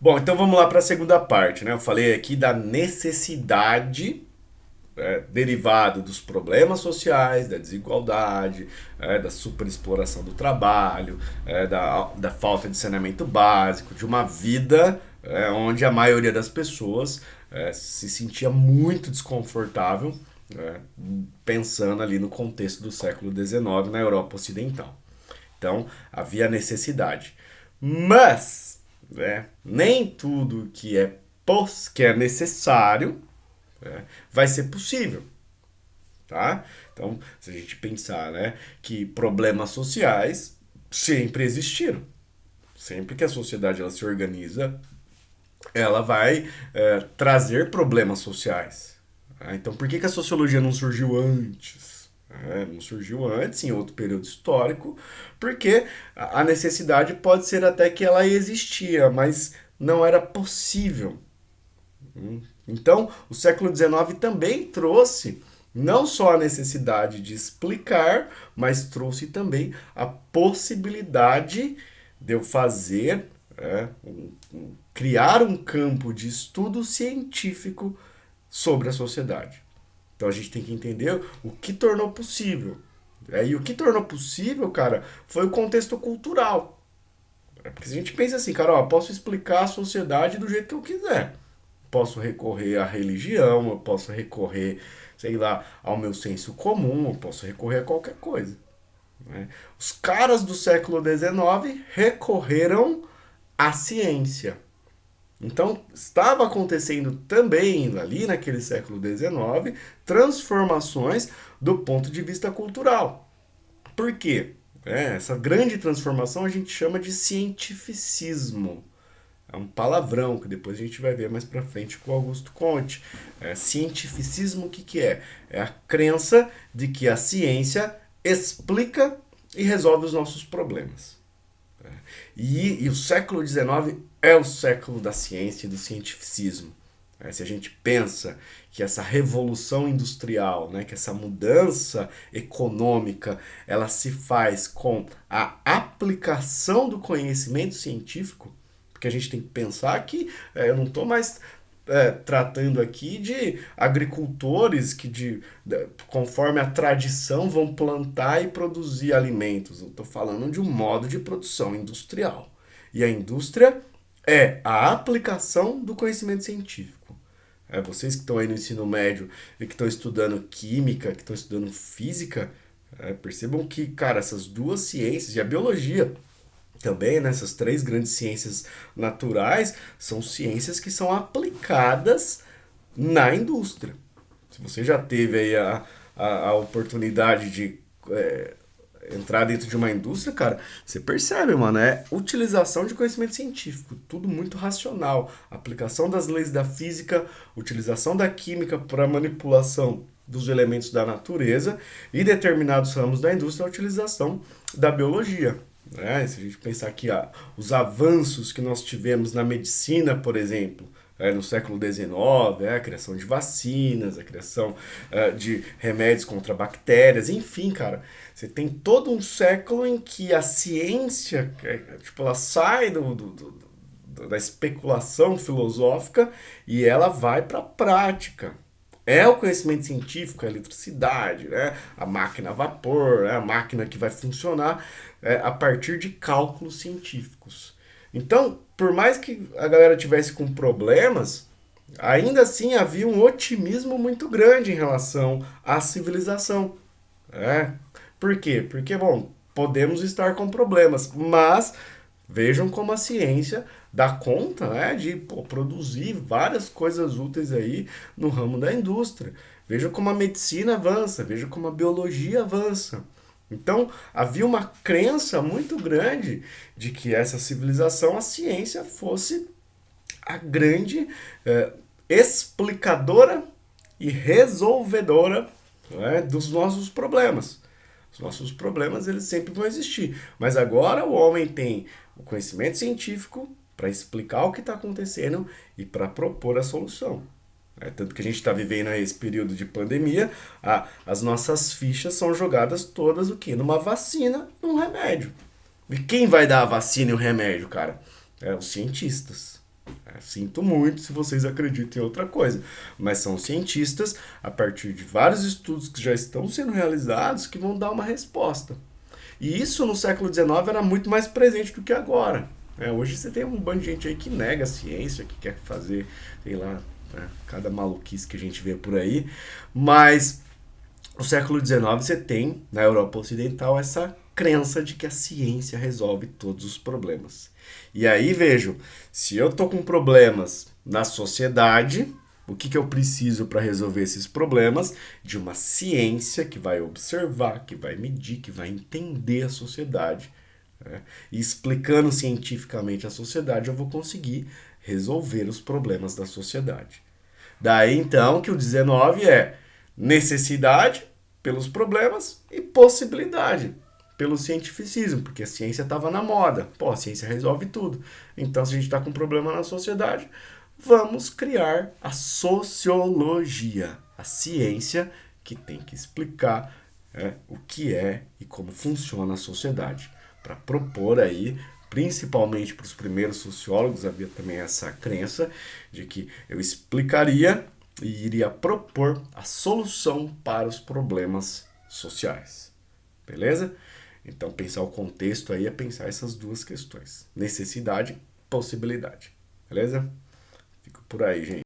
Bom, então vamos lá para a segunda parte, né? Eu falei aqui da necessidade derivado dos problemas sociais, da desigualdade, da superexploração do trabalho, da falta de saneamento básico, de uma vida onde a maioria das pessoas se sentia muito desconfortável, é, pensando ali no contexto do século XIX na Europa Ocidental. Então havia necessidade. Mas nem tudo que é necessário vai ser possível, tá? Então, se a gente pensar, né, que problemas sociais sempre existiram, sempre que a sociedade ela se organiza, ela vai trazer problemas sociais. Tá? Então, por que, que a sociologia não surgiu antes? Não surgiu antes, em outro período histórico, porque a necessidade pode ser até que ela existia, mas não era possível. Então, o século XIX também trouxe não só a necessidade de explicar, mas trouxe também a possibilidade de eu fazer, criar um campo de estudo científico sobre a sociedade. Então a gente tem que entender o que tornou possível. E o que tornou possível, cara, foi o contexto cultural. Porque se a gente pensa assim, cara, ó, posso explicar a sociedade do jeito que eu quiser. Posso recorrer à religião, eu posso recorrer, sei lá, ao meu senso comum, eu posso recorrer a qualquer coisa. Né? Os caras do século XIX recorreram à ciência. Então, estava acontecendo também, ali naquele século XIX, transformações do ponto de vista cultural. Por quê? Essa grande transformação a gente chama de cientificismo. É um palavrão que depois a gente vai ver mais para frente com Augusto Comte. Cientificismo, o que, que é? É a crença de que a ciência explica e resolve os nossos problemas. E o século XIX é o século da ciência e do cientificismo. Se a gente pensa que essa revolução industrial, né, que essa mudança econômica, ela se faz com a aplicação do conhecimento científico, porque a gente tem que pensar que eu não estou mais tratando aqui de agricultores que, conforme a tradição, vão plantar e produzir alimentos. Eu estou falando de um modo de produção industrial. E a indústria é a aplicação do conhecimento científico. Vocês que estão aí no ensino médio e que estão estudando química, que estão estudando física, percebam que, cara, essas duas ciências, e a biologia também, né, essas três grandes ciências naturais, são ciências que são aplicadas na indústria. Se você já teve aí a oportunidade de entrar dentro de uma indústria, cara, você percebe, mano, utilização de conhecimento científico, tudo muito racional, aplicação das leis da física, utilização da química para manipulação dos elementos da natureza e determinados ramos da indústria, a utilização da biologia. Se a gente pensar aqui os avanços que nós tivemos na medicina, por exemplo, no século XIX, a criação de vacinas, a criação de remédios contra bactérias, enfim, cara, você tem todo um século em que a ciência, tipo, ela sai da especulação filosófica e ela vai para a prática. É o conhecimento científico, a eletricidade, né? A máquina a vapor, a máquina que vai funcionar a partir de cálculos científicos. Então, por mais que a galera tivesse com problemas, ainda assim havia um otimismo muito grande em relação à civilização. Por quê? Porque, bom, podemos estar com problemas, mas vejam como a ciência dá conta, de produzir várias coisas úteis aí no ramo da indústria. Vejam como a medicina avança, vejam como a biologia avança. Então, havia uma crença muito grande de que essa civilização, a ciência, fosse a grande explicadora e resolvedora, dos nossos problemas. Os nossos problemas eles sempre vão existir. Mas agora o homem tem o conhecimento científico para explicar o que está acontecendo e para propor a solução. Tanto que a gente está vivendo esse período de pandemia, as nossas fichas são jogadas todas o quê? Numa vacina, num remédio. E quem vai dar a vacina e o remédio, cara? Os cientistas. Sinto muito se vocês acreditam em outra coisa, mas são cientistas, a partir de vários estudos que já estão sendo realizados, que vão dar uma resposta. E isso no século XIX era muito mais presente do que agora. Hoje você tem um bando de gente aí que nega a ciência, que quer fazer, sei lá, cada maluquice que a gente vê por aí, mas no século XIX você tem, na Europa Ocidental, essa crença de que a ciência resolve todos os problemas. E aí vejo, se eu tô com problemas na sociedade, o que eu preciso para resolver esses problemas? De uma ciência que vai observar, que vai medir, que vai entender a sociedade. E explicando cientificamente a sociedade, eu vou conseguir resolver os problemas da sociedade. Daí então que o 19 é necessidade pelos problemas e possibilidade pelo cientificismo, porque a ciência estava na moda. Pô, a ciência resolve tudo. Então, se a gente está com um problema na sociedade, vamos criar a sociologia, a ciência que tem que explicar o que é e como funciona a sociedade, para propor aí, principalmente para os primeiros sociólogos, havia também essa crença de que eu explicaria e iria propor a solução para os problemas sociais. Beleza? Então, pensar o contexto aí é pensar essas duas questões: necessidade e possibilidade. Beleza? Fico por aí, gente.